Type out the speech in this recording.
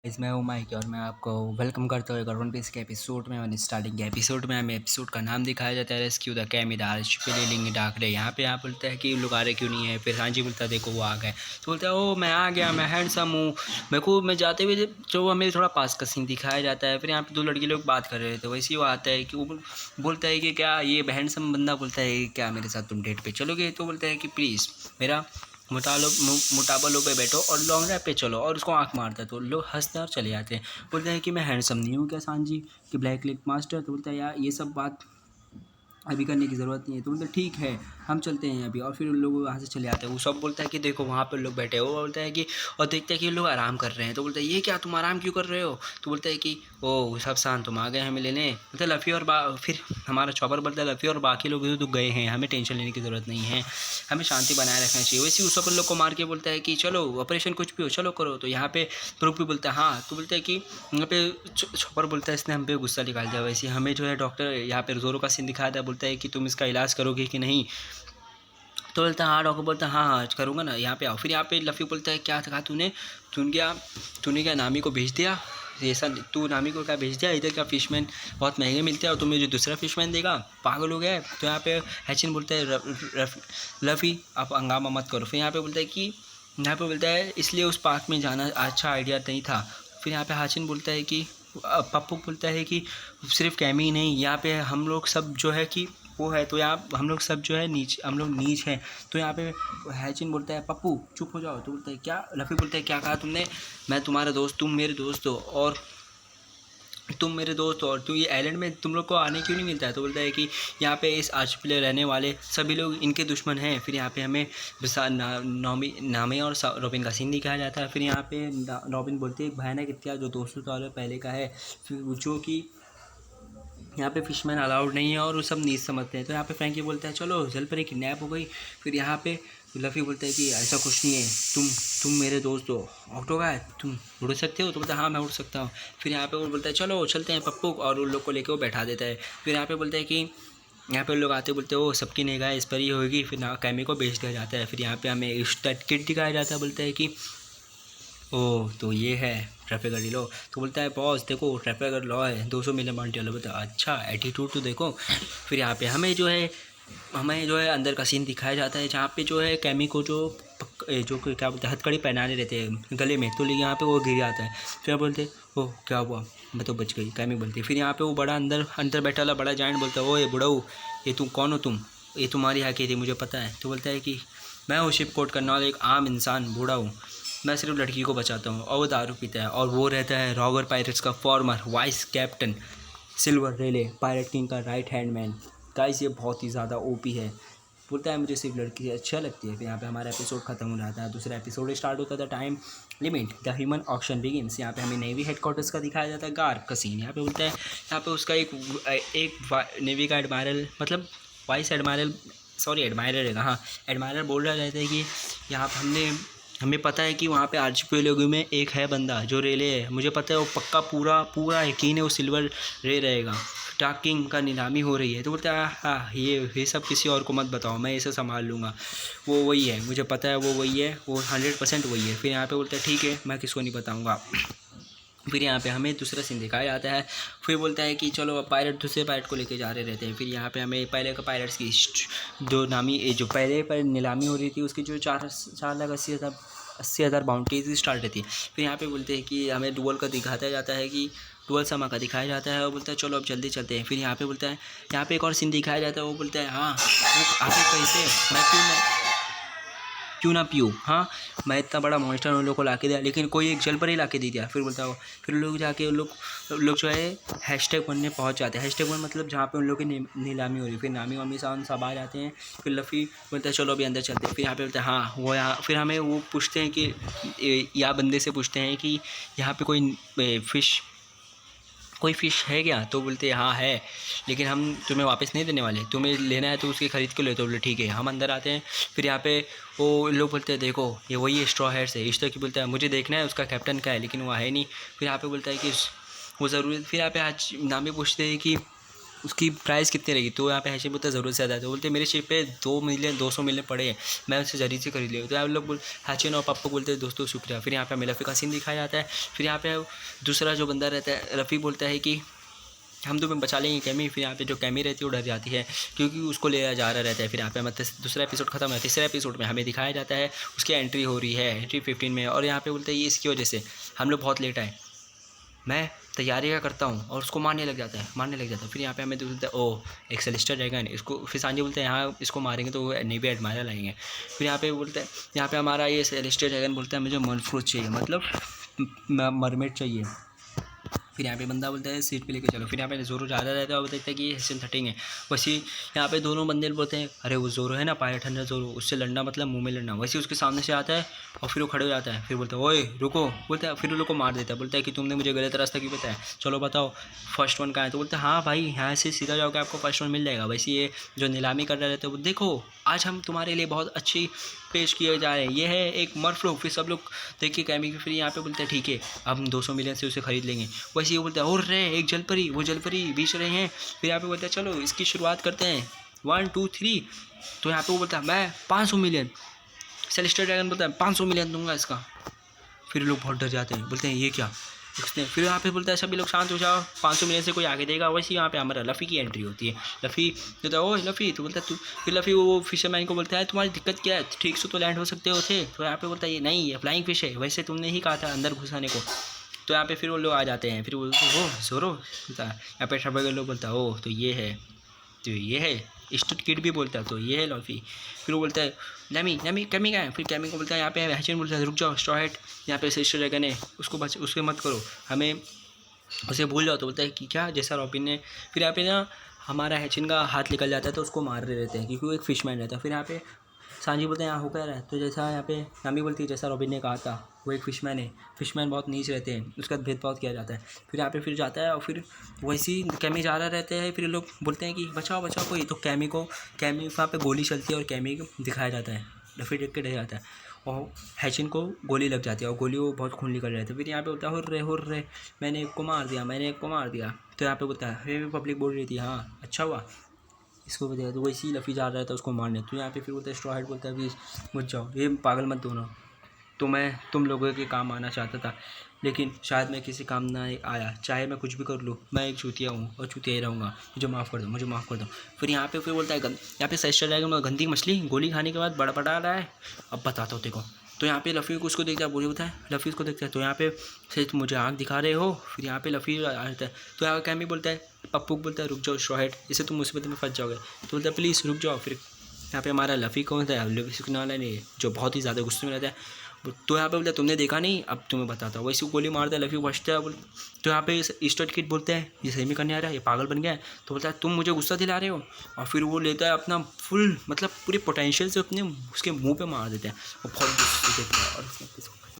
इसमें हूँ माइक और मैं आपको वेलकम करता हूँ एक और वन पीस के एपिसोड में। और स्टार्टिंग के एपिसोड में हमें एपिसोड का नाम दिखाया जाता है रेस्क्यू द कैमिडार शिपिलिंग डाकरे। यहाँ पे आप बोलते हैं कि लोग आ रहे क्यों नहीं है। फिर सांची बोलता है देखो वो आ गए। तो बोलता है ओ मैं आ गया, मैं हैंडसम हूँ। मेरे को मैं जाते हुए जो हमें थोड़ा पास का सीन दिखाया जाता है। फिर यहाँ पे दो लड़के लोग बात कर रहे थे, वैसे ही वो आता है कि वो बोलता है कि क्या ये हैंडसम बंदा बोलता है क्या मेरे साथ तुम डेट पे चलोगे। तो बोलता है कि प्लीज़ मेरा मोटाबलों पे बैठो और लॉन्ग ड्राइव पे चलो, और उसको आंख मारता है तो लोग हंसते हैं और चले जाते हैं। बोलते हैं कि मैं हैंडसम नहीं हूँ क्या सांजी कि ब्लैक लिक मास्टर। तो बोलता है यार ये सब बात अभी करने की ज़रूरत नहीं है। तो बोलते ठीक है हम चलते हैं अभी। और फिर उन लोग वहाँ से चले आते हैं। वो सब बोलता है कि देखो वहाँ पर लोग बैठे हो। वो बोलता है कि और देखते हैं कि लोग आराम कर रहे हैं। तो बोलता है ये क्या तुम आराम क्यों कर रहे हो। तो बोलता है कि ओ सब शांत तुम आ गए हमें लेने। बोलते लफ़ी और फिर हमारा चौपर बोलता है लफ़ी और बाकी लोग तो गए हैं, हमें टेंशन लेने की ज़रूरत नहीं है, हमें शांति बनाए रखना चाहिए। वैसे उस सब लोग को मार के बोलता है कि चलो ऑपरेशन कुछ भी हो चलो करो। तो यहाँ पे प्रूफ भी बोलता है हाँ। तो बोलता है कि यहाँ पे छपर बोलता है इसने हम पे गुस्सा निकाल दिया। वैसे हमें जो है डॉक्टर यहाँ पे जोरों का सीन दिखाया था। बोलता है कि तुम इसका इलाज करोगे कि नहीं। तो बोलता है हाँ डॉक्टर। बोलता है हाँ हाँ करूँगा ना, यहाँ पे आओ। फिर यहाँ पे लफ़ी बोलता है क्या कहा तूने क्या नामी को भेज दिया। ऐसा तू नामी को क्या भेज दिया, इधर का फ़िशमैन बहुत महंगे मिलते हैं और तुम्हें जो दूसरा फ़िशमैन देगा पागल हो गया है। तो यहाँ पे हैचिन बोलता है लफ़ी आप हंगामा मत करो। फिर यहाँ पे बोलता है कि यहाँ पे बोलता है इसलिए उस पार्क में जाना अच्छा आइडिया नहीं था। फिर यहाँ पे हाचिन बोलता है कि पप्पू बोलता है कि सिर्फ कैमी ही नहीं, यहाँ पे हम लोग सब जो है कि वो है। तो यहाँ हम लोग सब जो है हम लोग नीच हैं। तो यहाँ पे हैचिन बोलता है पप्पू चुप हो जाओ। तो बोलता है क्या, लफ़ी बोलता है क्या कहा तुमने, मैं तुम्हारा दोस्त तुम मेरे दोस्त हो और तुम ये आइलैंड में तुम लोग को आने क्यों नहीं मिलता है। तो बोलता है कि यहाँ पे इस आर्चीपेलागो में रहने वाले सभी लोग इनके दुश्मन हैं। फिर यहाँ पे हमें नामी और रॉबिन का सीन दिखाया जाता है। फिर यहाँ पे रॉबिन बोलती है भयानक इतिहास जो 200 साल पहले का है, जो कि यहाँ पे फिशमैन अलाउड नहीं है और वो सब नीच समझते हैं। तो यहाँ पे फ्रैंकी बोलता है चलो जल पर किडनैप हो गई। फिर यहाँ पे लफ़ी बोलता है कि ऐसा कुछ नहीं है, तुम मेरे दोस्त हो। ऑक्टोगा तुम उड़ सकते हो। तो बोलता है हाँ मैं उड़ सकता हूँ। फिर यहाँ पे वो बोलता है चलो चलते हैं पप्पू, और उन लोग को लेकर वो बैठा देता है। फिर यहाँ पे बोलता है कि यहाँ पे लोग आते बोलते हैं वो सबकी निगाह इस पर ही होगी। फिर ना कैमी को बेच दिया जाता है। फिर यहाँ पे हमें स्टड किट दिखाया जाता है। बोलता है कि ओह तो ये है ट्रैफिक गाड़ी लो। तो बोलता है बॉस देखो ट्रैफिक गाड़ी लॉ है 200 मिलियन बाउंटी वाला। बोलता है अच्छा एटीट्यूड तो देखो। फिर यहाँ पे हमें जो है अंदर का सीन दिखाया जाता है, जहाँ पे जो है कैमी को जो क्या बोलते हैं हथकड़ी पहनाने रहते हैं गले में। तो लेकिन यहाँ पे वो गिर जाता है। फिर बोलते ओह क्या हुआ, मैं तो बच गई कैमी बोलती है। फिर यहाँ पे वो बड़ा अंदर बैठा वाला बड़ा जाइंट बोलता है ओ ये बुढ़ाऊ ये तुम कौन हो, ये तुम्हारी हकी थी मुझे पता है। तो बोलता है कि मैं हूँ शिप कोड करने वाला एक आम इंसान बूढ़ा हूँ, मैं सिर्फ लड़की को बचाता हूँ। और वो दारू पीता है और वो रहता है रॉगर पायरेट्स का फॉर्मर वाइस कैप्टन सिल्वर रेले पायरेट किंग का राइट हैंड मैन। गाइस ये बहुत ही ज़्यादा ओपी है। बोलता है मुझे सिर्फ लड़की अच्छा लगती है। फिर यहाँ पे हमारा एपिसोड खत्म हो जाता है, दूसरा एपिसोड स्टार्ट होता था time limit the human auction begins. यहाँ पे हमें नेवी हेडक्वार्टर्स का दिखाया जाता है गार्क का सीन। यहाँ पे बोलता है यहाँ पे उसका एक नेवी का एडमायरल मतलब वाइस एडमायरल सॉरी एडमायरर है हाँ एडमायरर बोल रहा रहता है कि यहाँ पे हमें पता है कि वहाँ पे आर्चीपेलागो में एक है बंदा जो रेले है, मुझे पता है वो पक्का पूरा यकीन है वो सिल्वर रे रहेगा। डार्क किंग का नीलामी हो रही है। तो बोलता है हाँ ये सब किसी और को मत बताओ, मैं इसे संभाल लूँगा, वो वही है मुझे पता है वो वही है, वो 100% वही है। फिर यहाँ पे बोलता है ठीक है मैं किसको नहीं बताऊँगा। फिर यहाँ पे हमें दूसरा सीन दिखाया जाता है। फिर बोलता है कि चलो अब दूसरे पायलट को लेके जा रहे रहते हैं। फिर यहाँ पे हमें पहले का पायलट्स की जो पहले पर नीलामी हो रही थी उसकी जो 4,80,000 बाउंटीज स्टार्ट रहती है। फिर यहाँ पे बोलते हैं कि हमें डुअल का दिखाया जाता है कि डुअल समा का दिखाया जाता है और बोलता है चलो अब जल्दी चलते हैं। फिर यहाँ पे बोलता है यहाँ पे एक और सीन दिखाया जाता है। वो बोलता है हाँ वो आगे कैसे मैं क्यों ना पीऊँ, हाँ मैं इतना बड़ा मॉन्स्टर उन लोग को ला के दिया लेकिन कोई एक जल पर ही ला के दे दिया। फिर बोलता हो फिर लोग जाके उन लोग जो है #1 में पहुंच जाते हैं। #1 मतलब जहाँ पे उन लोग की नीलामी हो रही है। फिर नामी वामी सब आ जाते हैं। फिर लफ़ी बोलता है चलो अभी अंदर चलते हैं। फिर यहाँ पे बोलते हैं हाँ वो यहाँ फिर हमें वो पूछते हैं कि या बंदे से पूछते हैं कि यहाँ पे कोई फ़िश है क्या। तो बोलते हैं हाँ है लेकिन हम तुम्हें वापस नहीं देने वाले, तुम्हें लेना है तो उसकी ख़रीद के ले। तो बोले ठीक है। हम अंदर आते हैं। फिर यहाँ पे वो लोग बोलते हैं देखो ये वही है स्ट्रॉ हेड्स है। इस तरह की बोलता है मुझे देखना है उसका कैप्टन का है लेकिन वो है नहीं। फिर यहाँ पे बोलता है कि वो ज़रूरी। फिर यहाँ पे आज नामी पूछते हैं कि उसकी प्राइस कितनी रहेगी? तो यहाँ पे हैशिम बोलता है ज़रूरत से ज़्यादा है। तो बोलते मेरे शिप पे 2 मिलियन 200 मिलियन पड़े हैं, मैं उससे जल्दी से खरीद लिया। तो यहाँ लोग हैचिन और पप्पू बोलते हैं दोस्तों शुक्रिया। फिर यहाँ पे हमें लफ़ी का सीन दिखाया जाता है। फिर यहाँ पे दूसरा जो बंदा रहता है रफ़ी बोलता है कि हम तुम्हें बचा लेंगे कैमी। फिर यहाँ पे जो कैमी रहती है वो डर जाती है क्योंकि उसको ले जा रहा रहता है। फिर यहाँ पे मतलब दूसरा एपिसोड खत्म है। तीसरे एपिसोड में हमें दिखाया जाता है उसकी एंट्री हो रही है, एंट्री 15 में। और यहाँ पे बोलते हैं ये इसकी वजह से हम लोग बहुत लेट आए, मैं तैयारी का करता हूँ, और उसको मारने लग जाता है। फिर यहाँ पे हमें तो बोलते हैं ओ एक सेलेस्टर ड्रैगन इसको। फिर सांजी बोलते हैं यहाँ इसको मारेंगे तो नेवी एडमायरर लाएंगे। फिर यहाँ पे बोलते हैं यहाँ पे हमारा ये सेलेस्टर ड्रैगन बोलता है मुझे मरफ्रूट चाहिए, मतलब मरमेड चाहिए। फिर यहाँ पे बंदा बोलता है सीट पे लेके चलो। फिर यहाँ पे जोरो जा रहा रहता है और देखता है कि ये हिस्से थटेंगे। वैसे यहाँ पे दोनों बंदे बोलते हैं अरे वो जोरो है ना, पायलट है ना जोरो, उससे लड़ना मतलब मुंह में लड़ना। वैसे उसके सामने से आता है और फिर वो खड़े हो जाता है। फिर बोलता है ओए रुको, बोलता है फिर उन लोग को मार देता है। बोलता है कि तुमने मुझे गलत रास्ता क्यों बताया, चलो बताओ फर्स्ट वन कहाँ है। तो बोलता है हाँ भाई यहाँ से सीधा जाओगे आपको फर्स्ट वन मिल जाएगा। वैसे ये जो नीलामी कर रहे थे वो देखो आज हम तुम्हारे लिए बहुत अच्छी पेश किए जा रहे हैं, ये है एक मरफ्लो। फिर सब लोग देखिए कैमी। फिर यहाँ पे बोलते हैं ठीक है अब हम 200 मिलियन से उसे खरीद लेंगे। वैसे ये बोलता है और रे एक जलपरी, वो जलपरी बीच रहे हैं। फिर यहाँ पे बोलता है चलो इसकी शुरुआत करते हैं 1 2 3। तो यहाँ पे वो बोलता है मैं 500 मिलियन, सेलेस्टियल ड्रैगन बोलता है 500 मिलियन दूंगा इसका। फिर लोग बहुत डर जाते हैं, बोलते हैं ये क्या उसने। फिर यहाँ पे बोलता है सभी लोग शांत हो जाओ, 500 मिलियन से कोई आगे देगा। वैसे यहाँ पे हमारा लफ़ी की एंट्री होती है। लफ़ी बोलता है ओ लफ़ी, तो बोलता है तू। फिर लफ़ी वो फिशरमैन को बोलता है तुम्हारी दिक्कत क्या है, ठीक से तो लैंड हो सकते हो थे। तो यहाँ पे बोलता है ये नहीं, ये फ्लाइंग फिश है, वैसे तुमने ही कहा था अंदर घुसाने को। तो यहाँ पे फिर वो लोग आ जाते हैं। फिर वो ओ जोरो बोलता है, यहाँ पे शबगर लोग बोलता है ओ तो ये है स्टूट किड भी बोलता है तो ये है लॉफी। फिर वो बोलता है लैमी कैमी क्या है। फिर कैमी को बोलता है यहाँ पे हैचिन बोलता है रुक जाओ स्ट्रॉ हैट, यहाँ पे सिस्टर ड्रैगन है उसके मत करो, हमें उसे भूल जाओ। तो बोलता है कि क्या जैसा रॉबिन ने। फिर यहाँ पे ना हमारा हैचिन का हाथ निकल जाता है तो उसको मार रहे रहते हैं क्योंकि वो एक फिशमैन रहता है। फिर यहाँ पे सांजी बोलते हैं यहाँ हो क्या रहा है। तो जैसा यहाँ पे नामी बोलती है जैसा रॉबिन ने कहा था वो एक फ़िशमैन है, फ़िशमैन बहुत नीच रहते हैं, उसका भेदभाव किया जाता है। फिर यहाँ पे फिर जाता है और फिर वैसी कैमी जा रहा रहते हैं। फिर लोग बोलते हैं कि बचाओ कोई। तो कैमी वहाँ पे गोली चलती है और कैमी को दिखाया जाता है, लफ़ी देख के डर जाता है और हैचिन को गोली लग जाती है और गोली वो बहुत खून निकल रहे थे। फिर यहाँ पे बोलता है हो रे मैंने एक को मार दिया। तो यहाँ पे बोलता है फिर पब्लिक बोल रही थी हाँ अच्छा हुआ इसको बताया। तो वैसे ही लफ़ी जा रहा था उसको मारने। तो यहाँ पे फिर बोलता है स्ट्रॉ हैट बोलता है प्लीज़ मुझ जाओ, ये पागल मत दोनों, तो मैं तुम लोगों के काम आना चाहता था लेकिन शायद मैं किसी काम ना आया, चाहे मैं कुछ भी कर लूँ मैं एक चूतिया हूँ और चूतिया ही रहूँगा, मुझे माफ़ कर दो। फिर यहाँ पे फिर बोलता है यहाँ पे सेस्टर ड्रैगन गंदी मछली गोली खाने के बाद बड़ा रहा है, अब बताता हूँ देखो। तो यहाँ पे लफ़ी को उसको देखता है, बोली होता है लफ़ी उसको देखता है। तो यहाँ पे से तुम मुझे आँख दिखा रहे हो। फिर यहाँ पे लफ़ी आता है। तो यहाँ कैमी बोलता है पप्पू बोलता है रुक जाओ स्ट्रॉ हैट, इससे तुम मुसीबत में फंस जाओगे। तो बोलता है प्लीज़ रुक जाओ। फिर यहाँ पे हमारा लफ़ी कौन था, लफ़ी सुखने वाला नहीं जो बहुत ही ज़्यादा गुस्से में रहता है। तो यहाँ पे बोलता है तुमने देखा नहीं, अब तुम्हें बताता हूँ। वैसे गोली मारता है, लफ़ी बचता है। तो यहाँ पे स्टड किड बोलते हैं ये सही में करने आ रहा है, ये पागल बन गया है। तो बोलता है तुम मुझे गुस्सा दिला रहे हो, और फिर वो लेता है अपना फुल मतलब पूरे पोटेंशियल से अपने उसके मुंह पे मार देता है और बहुत गुस्से देता है और